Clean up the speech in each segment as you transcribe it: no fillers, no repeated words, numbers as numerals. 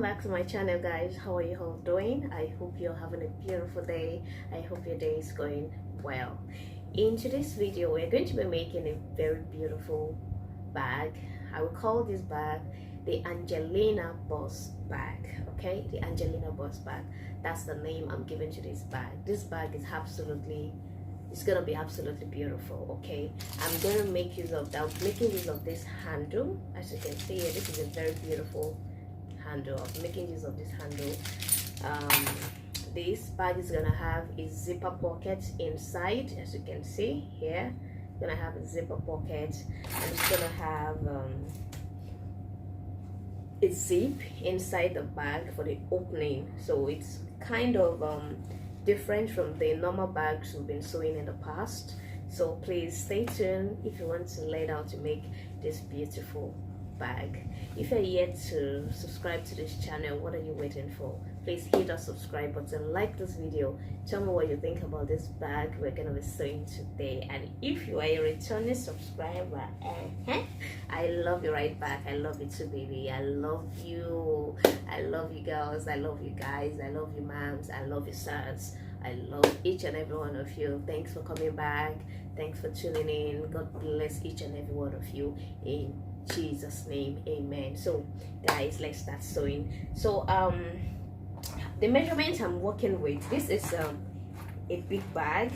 back to my channel, guys. How are you all doing? I hope you're having a beautiful day. I hope your day is going well. In today's video, we're going to be making a very beautiful bag. I will call this bag the Angelina Boss bag. Okay, the Angelina Boss bag. That's the name I'm giving to this bag. This bag is it's gonna be absolutely beautiful. Okay, I'm gonna make use of that, making use of this handle. As you can see here, this is a very beautiful handle. I'm making use of this handle. This bag is gonna have a zipper pocket inside. As you can see here, it's gonna have a zipper pocket, and it's gonna have a zip inside the bag for the opening. So it's kind of different from the normal bags we've been sewing in the past. So please stay tuned if you want to learn how to make this beautiful bag. If you're yet to subscribe to this channel, what are you waiting for? Please hit that subscribe button, like this video, tell me what you think about this bag we're gonna be sewing today. And if you are a returning subscriber, I love you right back. I love you too, baby. I love you. I love you girls. I love you guys. I love you moms. I love you sirs. I love each and every one of you. Thanks for coming back. Thanks for tuning in. God bless each and every one of you in Jesus' name, amen. So guys, let's start sewing. So the measurement I'm working with, this is a big bag.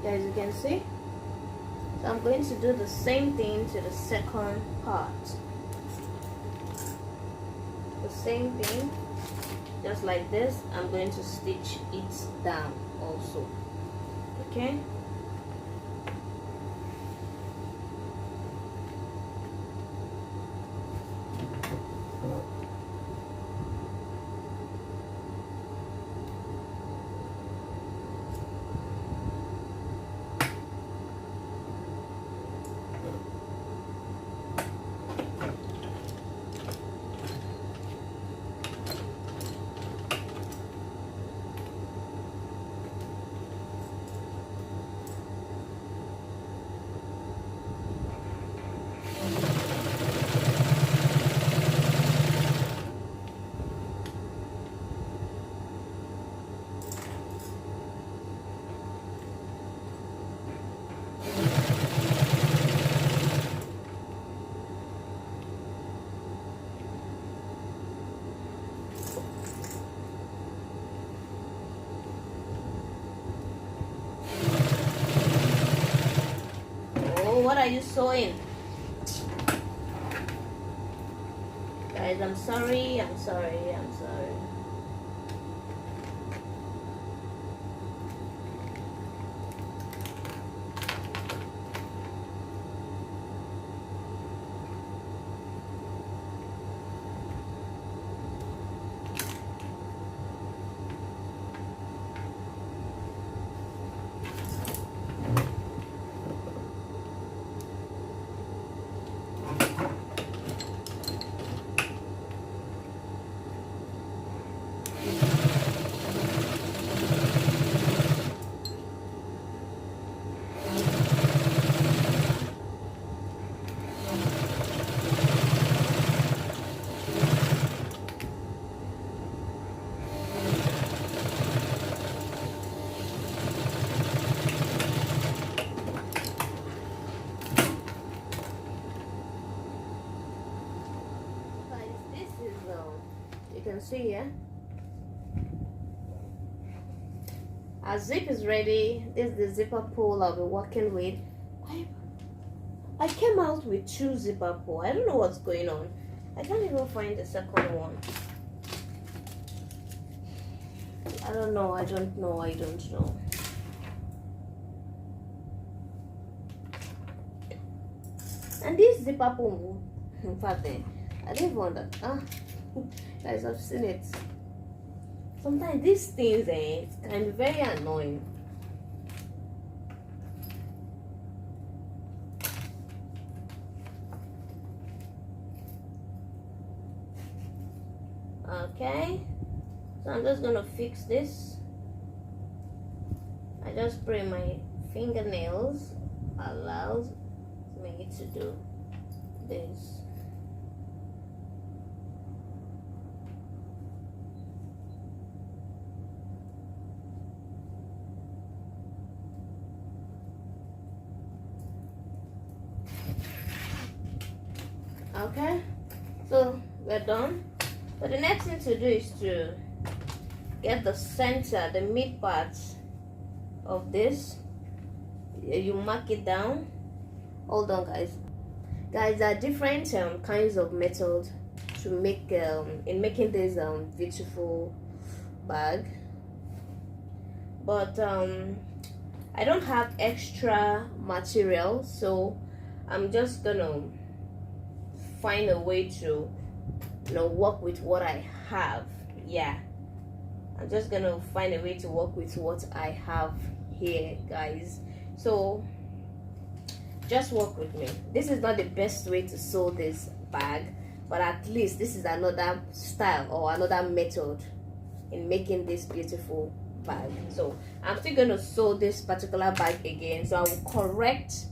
As you can see, so I'm going to do the same thing to the second part. The same thing, just like this. I'm going to stitch it down also. Okay. What are you sewing? Guys, I'm sorry. You can see here, Our zip is ready. This is the zipper pull I'll be working with. I came out with 2 zipper pull. I don't know what's going on. I can't even find the second one. I don't know. And this zipper pull, in fact, I didn't want that. Guys, I've seen it. Sometimes these things can be very annoying. Okay, so I'm just gonna fix this. I just spray my fingernails allows me to do this. Okay, so we're done. So the next thing to do is to get the center, the mid part of this. You mark it down. Hold on, guys. Guys, there are different kinds of methods to make in making this beautiful bag, but I don't have extra material, so I'm just gonna find a way to work with what I have. Yeah, I'm just gonna find a way to work with what I have here, guys. So just work with me. This is not the best way to sew this bag, but at least this is another style or another method in making this beautiful bag. So I'm still gonna sew this particular bag again, so I will correct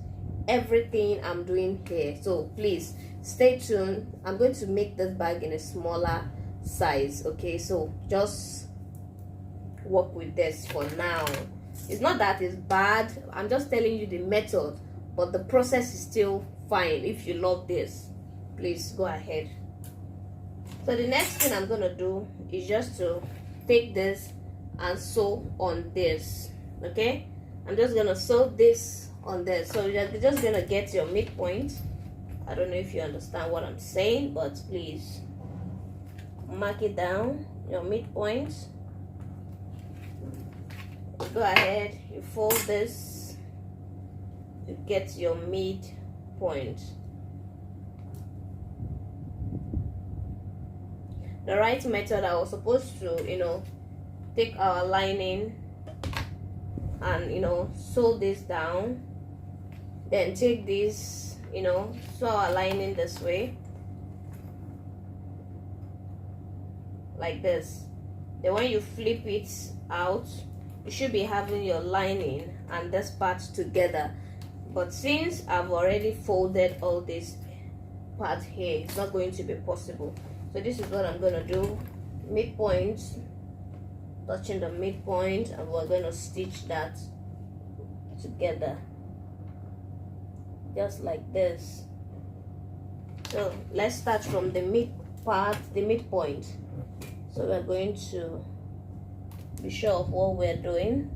everything I'm doing here. So please stay tuned. I'm going to make this bag in a smaller size. Okay, so just work with this for now. It's not that it's bad, I'm just telling you the method, but the process is still fine. If you love this, please go ahead. So the next thing I'm gonna do is just to take this and sew on this. Okay, I'm just gonna sew this on this, so you're just gonna get your midpoint. I don't know if you understand what I'm saying, but please mark it down, your midpoint. Go ahead, you fold this to get your midpoint. The right method, I was supposed to take our lining and sew this down, then take this, sew our lining this way, like this. Then when you flip it out, you should be having your lining and this part together. But since I've already folded all this part here, it's not going to be possible. So this is what I'm gonna do. Midpoint, touching the midpoint, and we're gonna stitch that together just like this. So let's start from the midpoint. So we're going to be sure of what we're doing.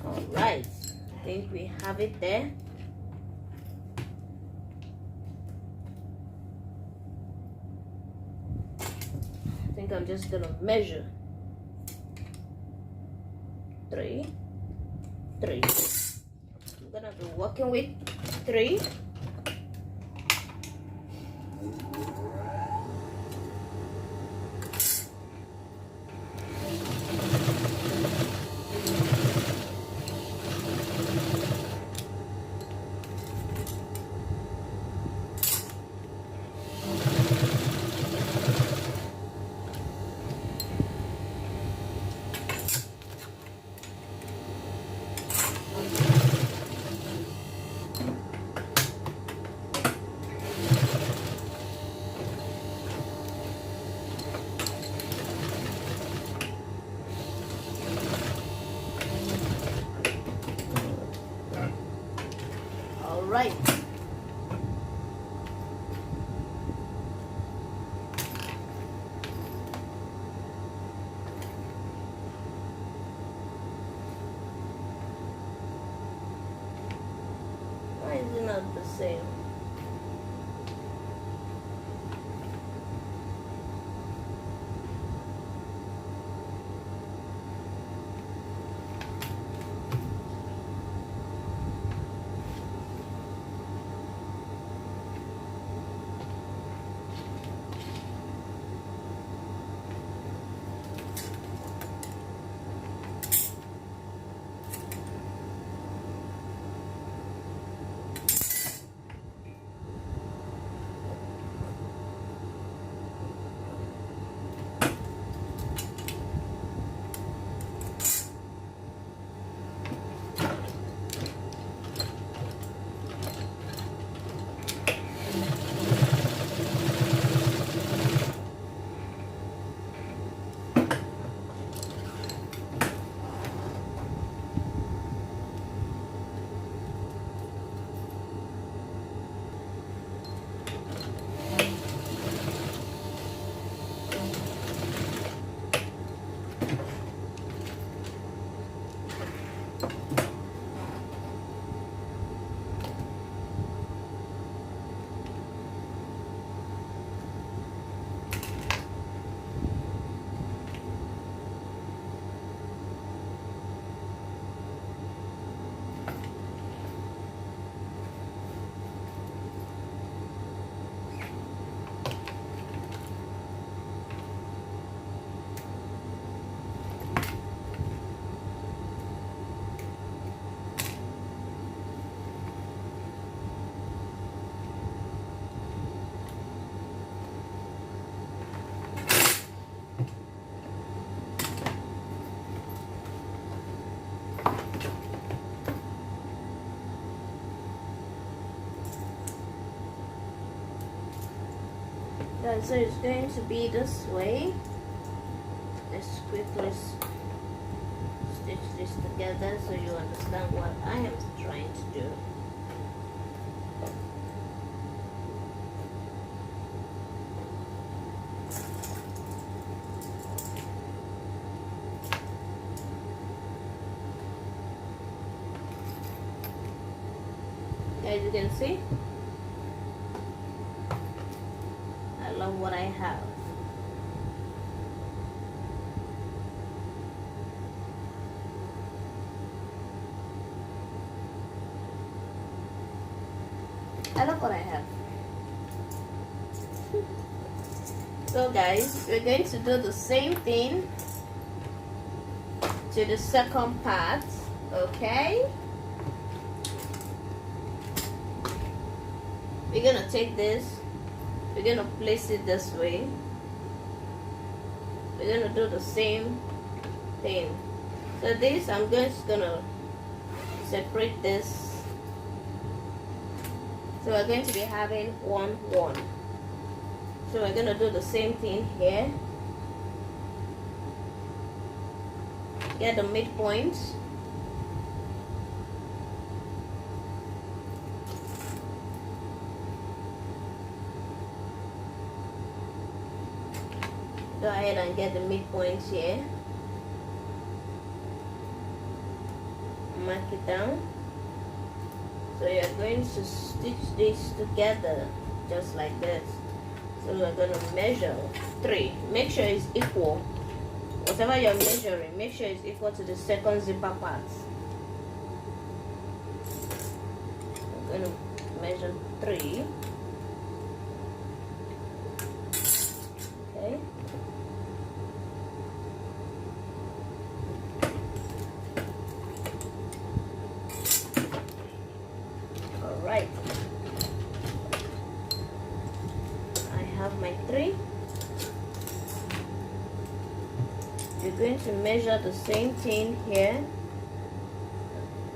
All right, I think we have it there. I think I'm just gonna measure 3. I'm gonna be working with 3. same. So it's going to be this way. Let's quickly stitch this together so you understand what I am trying to do. As you can see, I love what I have. I love what I have. So guys, we're going to do the same thing to the second part, okay? We're gonna take this, we're gonna place it this way. We're gonna do the same thing. So this, I'm just gonna separate this. So we're going to be having 1, 1. So we're gonna do the same thing here. Get the midpoint. Go ahead and get the midpoint here. Mark it down. So you're going to stitch this together just like this. So we're going to measure 3. Make sure it's equal. Whatever you're measuring, make sure it's equal to the second zipper part. I'm going to measure 3. Okay. Alright. I have my 3. You're going to measure the same thing here,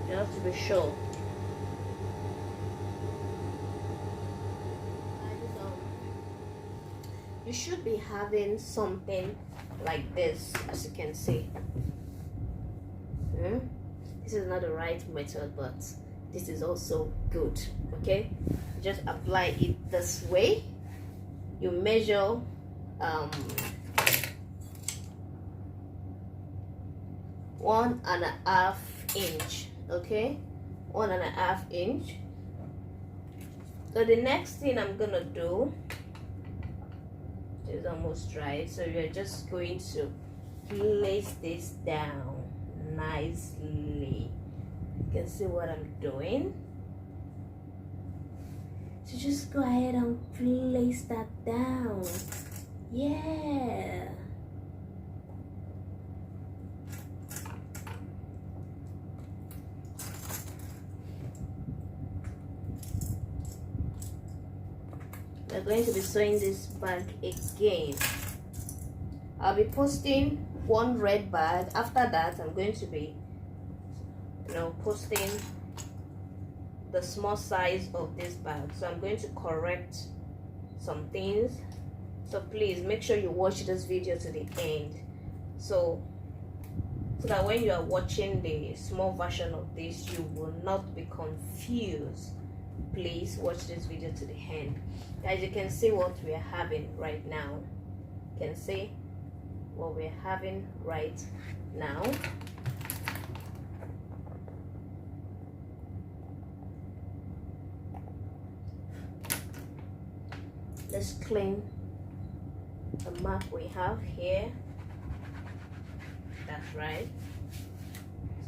just to be sure. You should be having something like this, as you can see. This is not the right method, but this is also good. Okay, just apply it this way. You measure 1.5 inch. Okay, 1.5 inch. So the next thing I'm gonna do is almost dry, so you're just going to place this down nicely. You can see what I'm doing. So just go ahead and place that down. Yeah. We're going to be sewing this bag again. I'll be posting one red bag. After that, I'm going to be, posting the small size of this bag. So I'm going to correct some things. So please make sure you watch this video to the end. So that when you are watching the small version of this, you will not be confused. Please watch this video to the end. As you can see what we are having right now. You can see what we're having right now. Let's clean the map we have here. That's right.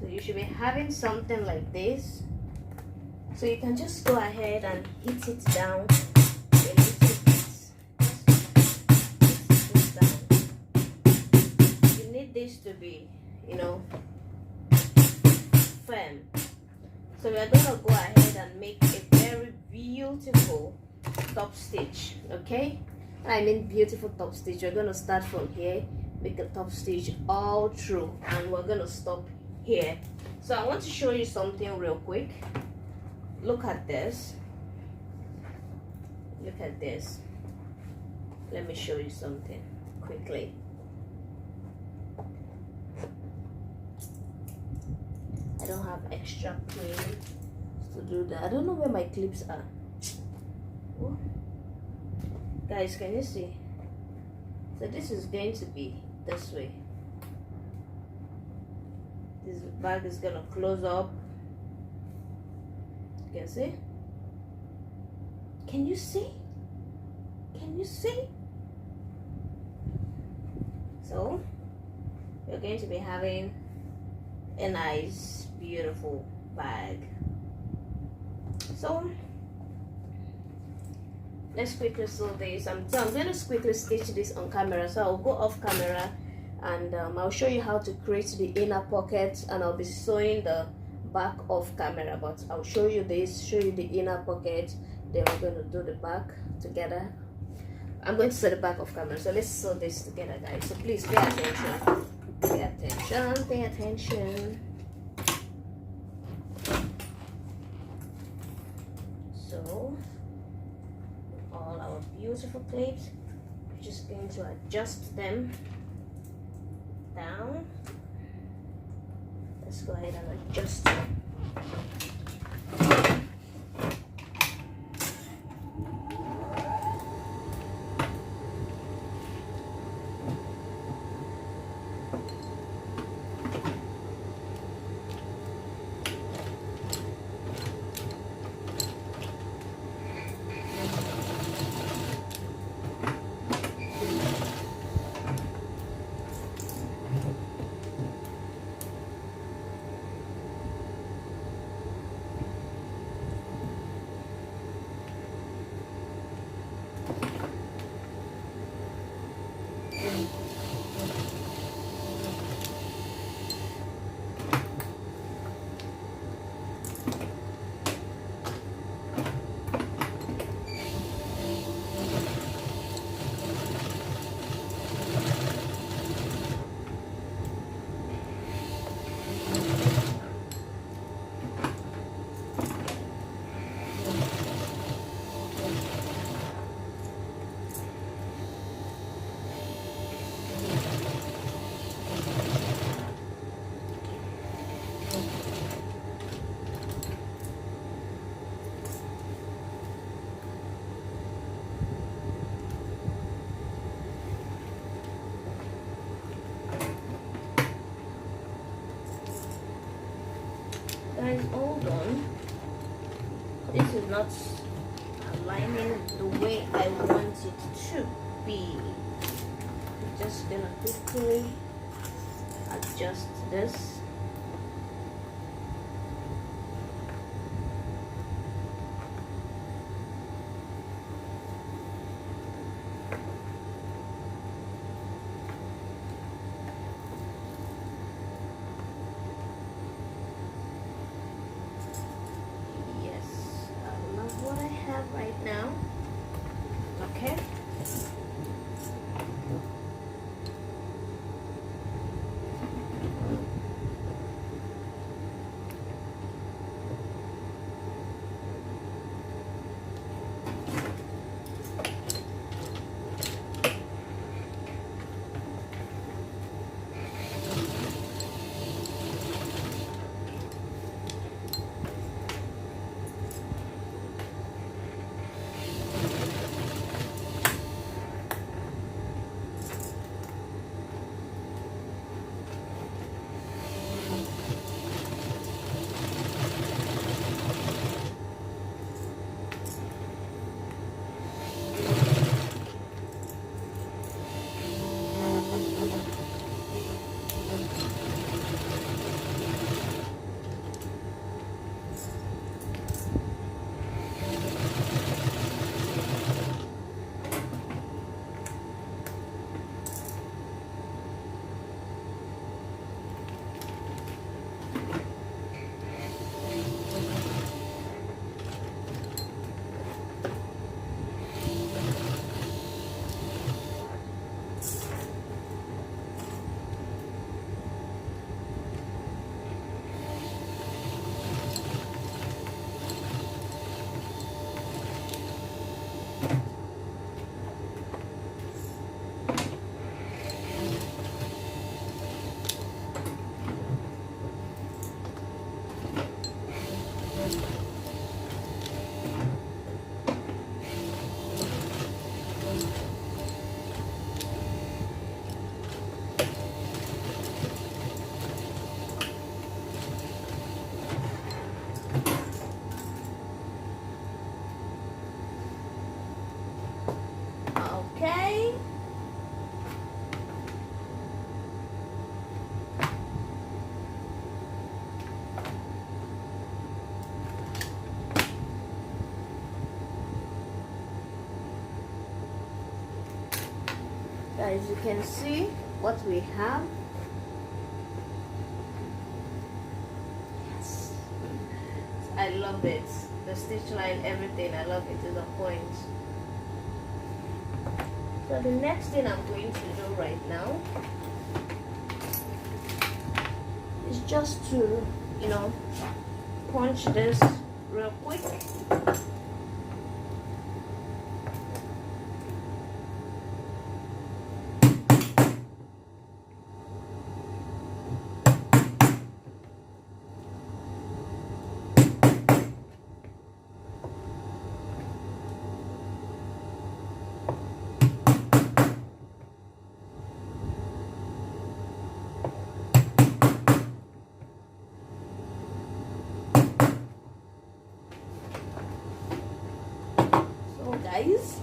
So you should be having something like this. So you can just go ahead and hit it down a little bit. Just down. You need this to be, firm. So we are going to go ahead and make a very beautiful top stitch, okay? I mean beautiful top stitch. We're going to start from here, make a top stitch all through, and we're going to stop here. So I want to show you something real quick. Look at this. Look at this. Let me show you something quickly. I don't have extra clips to do that. I don't know where my clips are. Oh. Guys, can you see? So this is going to be this way. This bag is gonna close up. You can see? Can you see? Can you see? So you're going to be having a nice, beautiful bag. So let's quickly sew this. I'm going to quickly stitch this on camera. So I'll go off camera and I'll show you how to create the inner pocket, and I'll be sewing the back off camera, but I'll show you this, show you the inner pocket, then we're going to do the back together. I'm going to sew the back off camera, so let's sew this together, guys. So please pay attention, pay attention, pay attention. So all our beautiful clips, we're just going to adjust them down. Let's go ahead and adjust it. Guys, hold on. This is not lining the way I want it to be. I'm just gonna quickly adjust this. What I have right now. Okay. Okay. Guys, you can see what we have. Yes, I love it. The stitch line, everything, I love it to the point. So the next thing I'm going to do right now is just to, punch this real quick. Guys,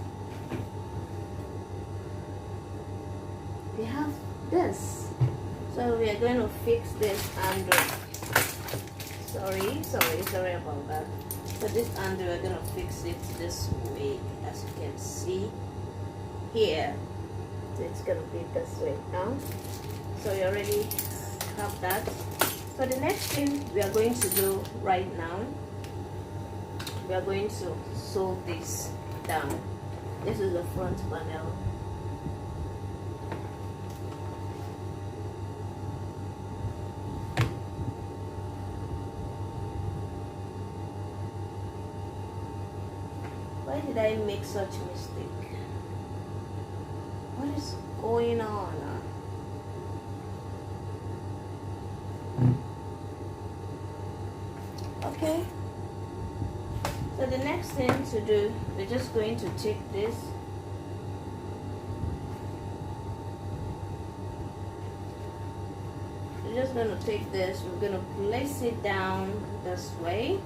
we have this, so we are going to fix this under. Sorry about that. So this under, we're going to fix it this way, as you can see here. So it's going to be this way now. So you already have that. So the next thing we are going to do right now, we are going to sew this down. This is the front panel. Why did I make such mistake? What is going on? Okay. So the next thing to do, we're just going to take this. We're just going to take this, we're going to place it down this way.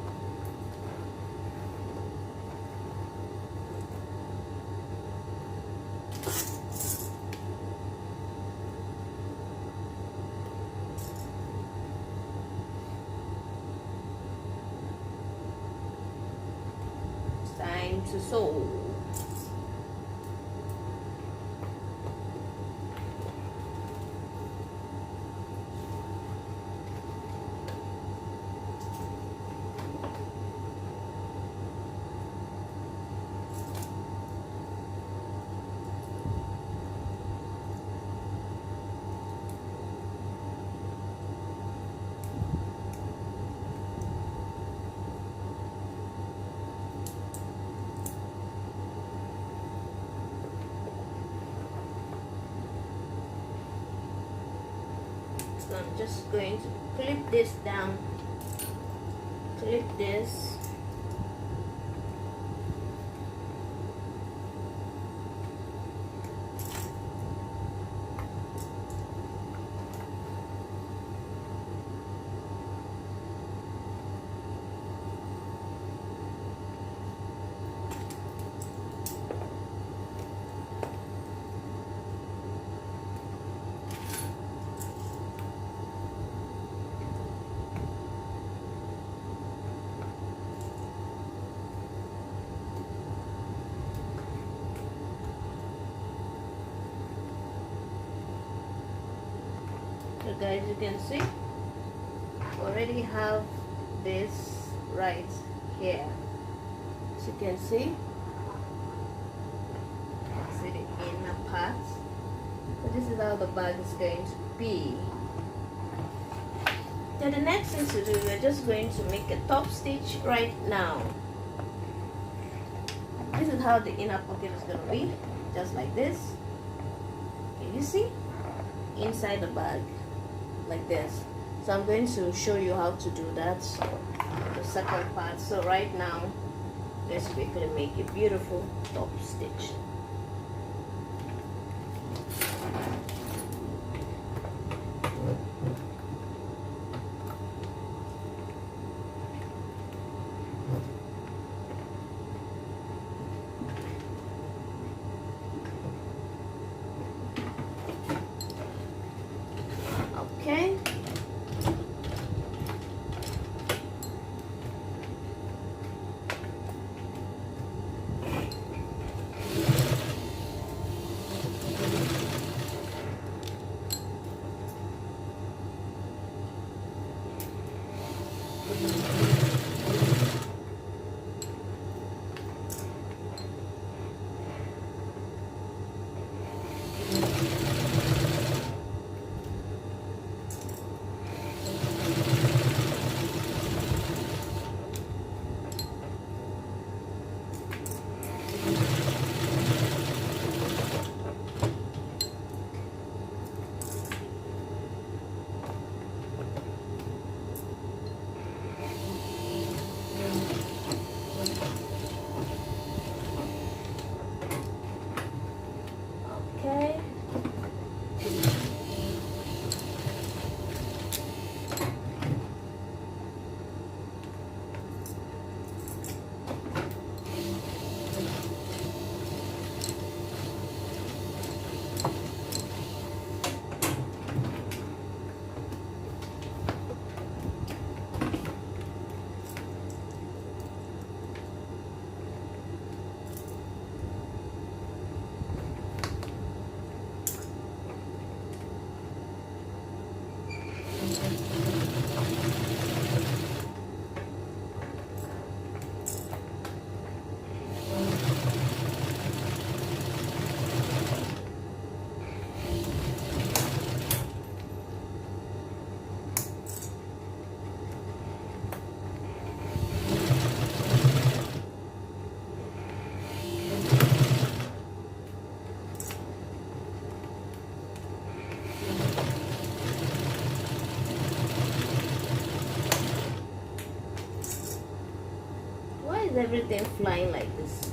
to sew. So I'm just going to clip this down, clip this, so guys, you can see already have this right here. As you can see the inner part. So this is how the bag is going to be. Then the next thing to do, we're just going to make a top stitch right now. This is how the inner pocket is going to be, just like this. Can you see? Inside the bag, like this. So I'm going to show you how to do that, the second part. So right now, let's quickly make a beautiful top stitch. Okay. Okay. Why is everything flying like this?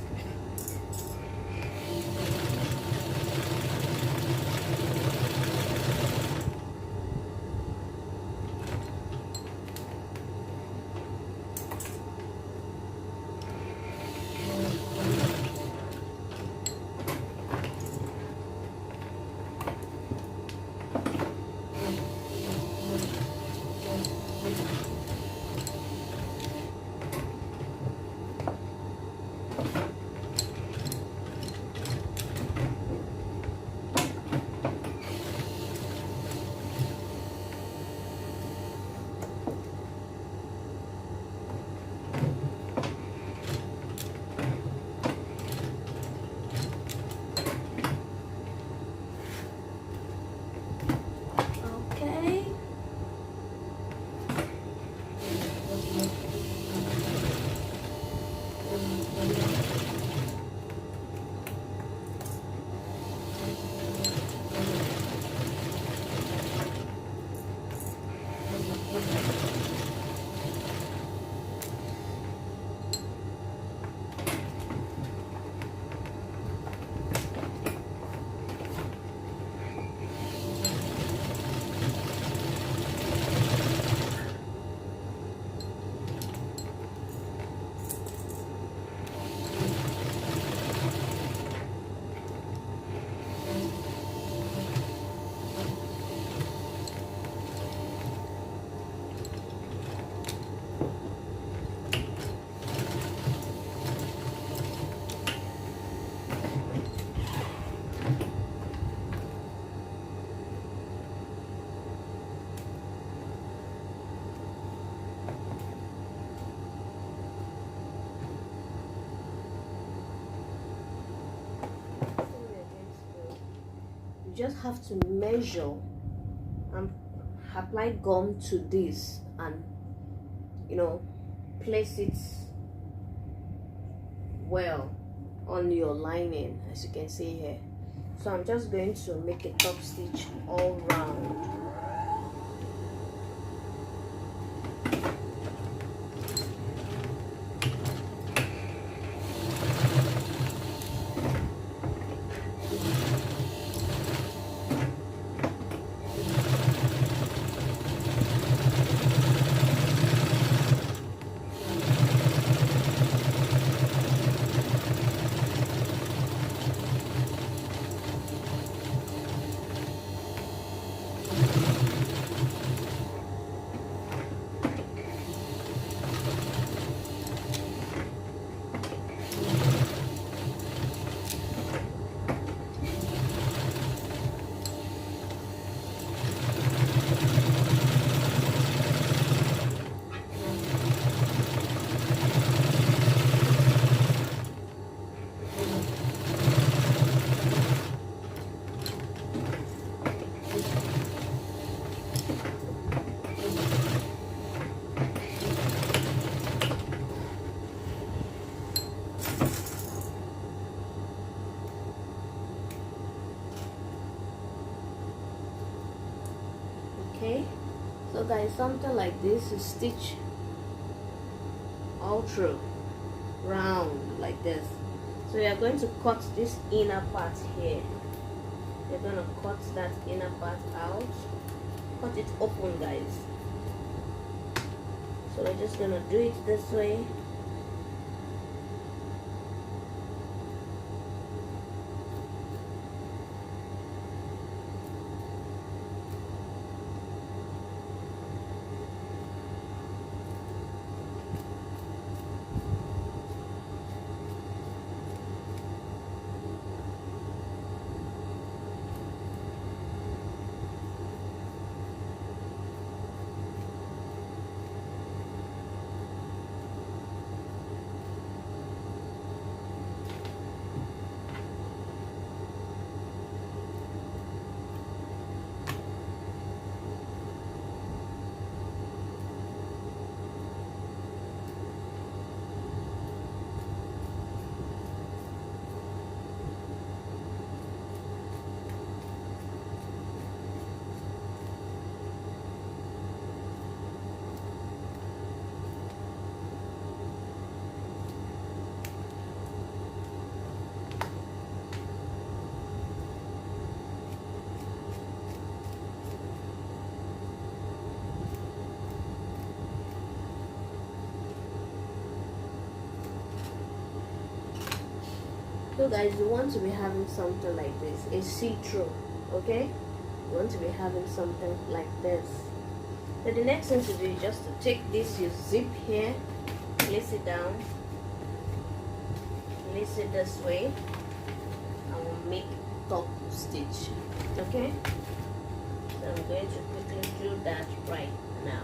you just have to measure and apply gum to this, and place it well on your lining, as you can see here. So I'm just going to make a top stitch all round. Okay, so guys, something like this, you stitch all through round like this. So you are going to cut this inner part here. You're going to cut that inner part out, cut it open, guys. So we're just going to do it this way. So guys, you want to be having something like this, a see-through, okay? You want to be having something like this. So the next thing to do is just to take this, you zip here, place it down, place it this way, and we'll make top stitch, okay? So I'm going to quickly do that right now.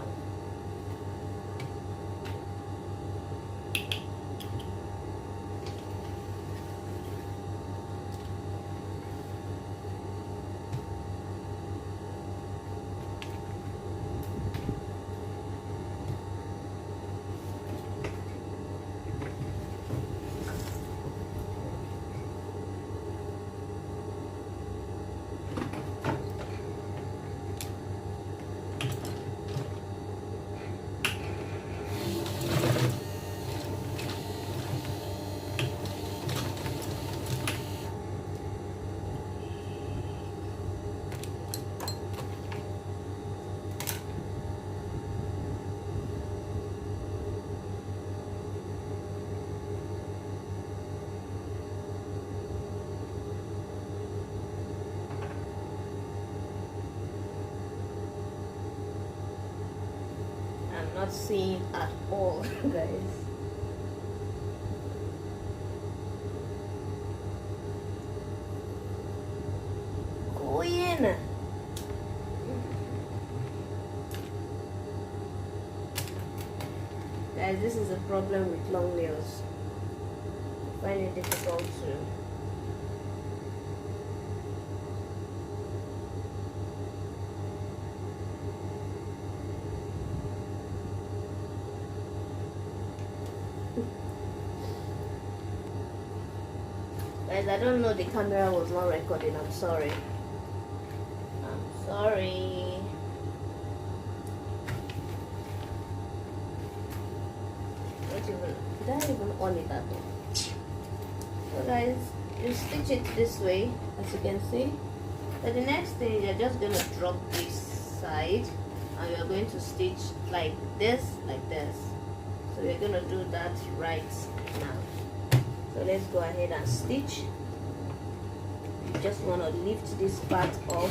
I'm not seeing at all, guys. Queen. Guys, this is a problem with long nails. I find it difficult Guys, I don't know, the camera was not recording. I'm sorry. Did I even on it at all? So guys, you stitch it this way, as you can see. So the next thing, you're just going to drop this side and you're going to stitch like this. So we're going to do that right now. So let's go ahead and stitch. You just want to lift this part up.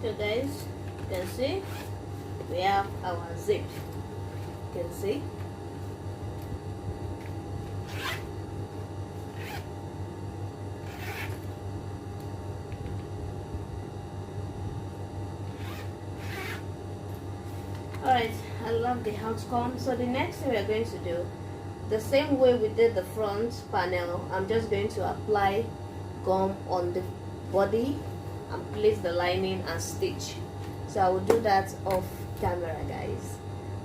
So guys, you can see we have our zip. You can see. Alright, I love the outcome. So the next thing we're going to do, the same way we did the front panel, I'm just going to apply gum on the body and place the lining and stitch. So I will do that off camera, guys,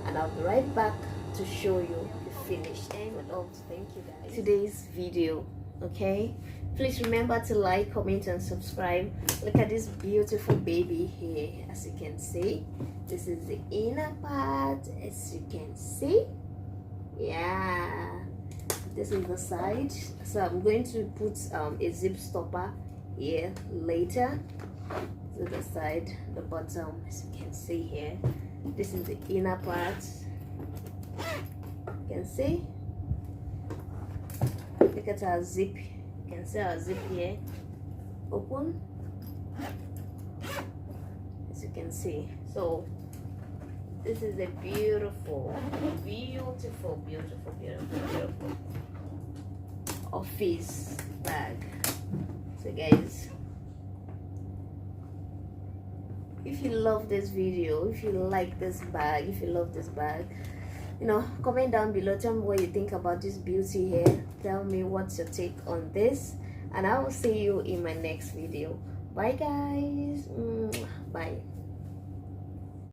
and I'll be right back to show you the finished end result. Thank you guys. Today's video, okay, please remember to like, comment and subscribe. Look at this beautiful baby here. As you can see, this is the inner part, as you can see. Yeah, this is the side. So I'm going to put a zip stopper here later. So the side, the bottom, as you can see here, this is the inner part. You can see, look at our zip. You can see our zip here, open, as you can see. So this is a beautiful office bag. So guys, if you love this video, if you like this bag, if you love this bag, you know, comment down below, tell me what you think about this beauty here. Tell me what's your take on this, and I will see you in my next video. Bye guys. Bye.